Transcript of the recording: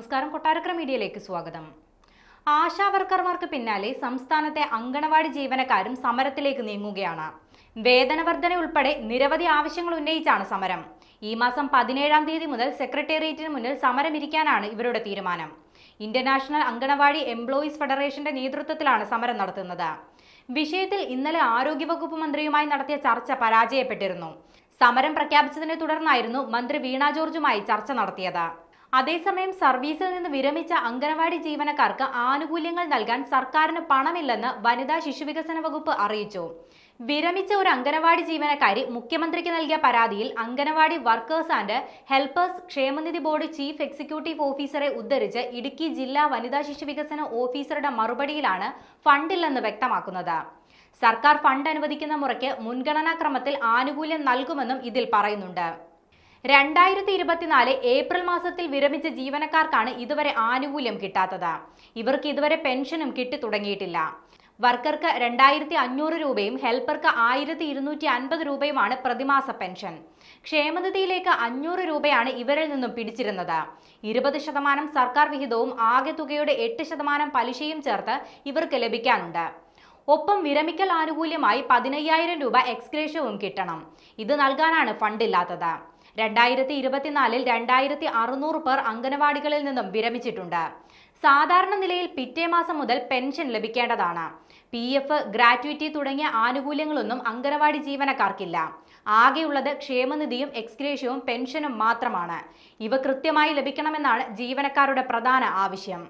നമസ്കാരം, കൊട്ടാരക്കര മീഡിയയിലേക്ക് സ്വാഗതം. ആശാവർക്കർമാർക്ക് പിന്നാലെ സംസ്ഥാനത്തെ അങ്കണവാടി ജീവനക്കാരും സമരത്തിലേക്ക് നീങ്ങുകയാണ്. വേതന വർധന ഉൾപ്പെടെ നിരവധി ആവശ്യങ്ങൾ ഉന്നയിച്ചാണ് സമരം. ഈ മാസം 17-ാം തീയതി മുതൽ സെക്രട്ടേറിയറ്റിന് മുന്നിൽ സമരമിരിക്കാനാണ് ഇവരുടെ തീരുമാനം. ഇന്റർനാഷണൽ അങ്കണവാടി എംപ്ലോയീസ് ഫെഡറേഷന്റെ നേതൃത്വത്തിലാണ് സമരം നടത്തുന്നത്. വിഷയത്തിൽ ഇന്നലെ ആരോഗ്യവകുപ്പ് മന്ത്രിയുമായി നടത്തിയ ചർച്ച പരാജയപ്പെട്ടിരുന്നു. സമരം പ്രഖ്യാപിച്ചതിനെ തുടർന്നായിരുന്നു മന്ത്രി വീണ ജോർജുമായി ചർച്ച നടത്തിയത്. അതേസമയം സർവീസിൽ നിന്ന് വിരമിച്ച അംഗനവാടി ജീവനക്കാർക്ക് ആനുകൂല്യങ്ങൾ നൽകാൻ സർക്കാരിന് പണമില്ലെന്ന് വനിതാ ശിശുവികസന വകുപ്പ് അറിയിച്ചു. വിരമിച്ച ഒരു അംഗനവാടി ജീവനക്കാരി മുഖ്യമന്ത്രിക്ക് നൽകിയ പരാതിയിൽ അംഗനവാടി വർക്കേഴ്സ് ആൻഡ് ഹെൽപ്പേഴ്സ് ക്ഷേമനിധി ബോർഡ് ചീഫ് എക്സിക്യൂട്ടീവ് ഓഫീസറെ ഉദ്ധരിച്ച് ഇടുക്കി ജില്ലാ വനിതാ ശിശുവികസന ഓഫീസറുടെ മറുപടിയിലാണ് ഫണ്ടില്ലെന്ന് വ്യക്തമാക്കുന്നത്. സർക്കാർ ഫണ്ട് അനുവദിക്കുന്ന മുറയ്ക്ക് മുൻഗണനാക്രമത്തിൽ ആനുകൂല്യം നൽകുമെന്നും ഇതിൽ പറയുന്നുണ്ട്. 2024 ഏപ്രിൽ മാസത്തിൽ വിരമിച്ച ജീവനക്കാർക്കാണ് ഇതുവരെ ആനുകൂല്യം കിട്ടാത്തത്. ഇവർക്ക് ഇതുവരെ പെൻഷനും കിട്ടി തുടങ്ങിയിട്ടില്ല. വർക്കർക്ക് 2500 രൂപയും ഹെൽപ്പർക്ക് 1250 രൂപയുമാണ് പ്രതിമാസ പെൻഷൻ. ക്ഷേമനിധിയിലേക്ക് 500 രൂപയാണ് ഇവരിൽ നിന്നും പിടിച്ചിരുന്നത്. 20% സർക്കാർ വിഹിതവും ആകെ തുകയുടെ 8% പലിശയും ചേർത്ത് ഇവർക്ക് ലഭിക്കാനുണ്ട്. ഒപ്പം വിരമിക്കൽ ആനുകൂല്യമായി 15,000 രൂപ എക്സ്ഗ്രേഷ്യവും കിട്ടണം. ഇത് നൽകാനാണ് ഫണ്ടില്ലാത്തത്. 2024 2600 പേർ അംഗനവാടികളിൽ നിന്നും വിരമിച്ചിട്ടുണ്ട്. സാധാരണ നിലയിൽ പിറ്റേ മാസം മുതൽ പെൻഷൻ ലഭിക്കേണ്ടതാണ്. PF, ഗ്രാറ്റുവിറ്റി തുടങ്ങിയ ആനുകൂല്യങ്ങളൊന്നും അംഗനവാടി ജീവനക്കാർക്കില്ല. ആകെയുള്ളത് ക്ഷേമനിധിയും എക്സ്ഗ്രേഷ്യവും പെൻഷനും മാത്രമാണ്. ഇവ കൃത്യമായി ലഭിക്കണമെന്നാണ് ജീവനക്കാരുടെ പ്രധാന ആവശ്യം.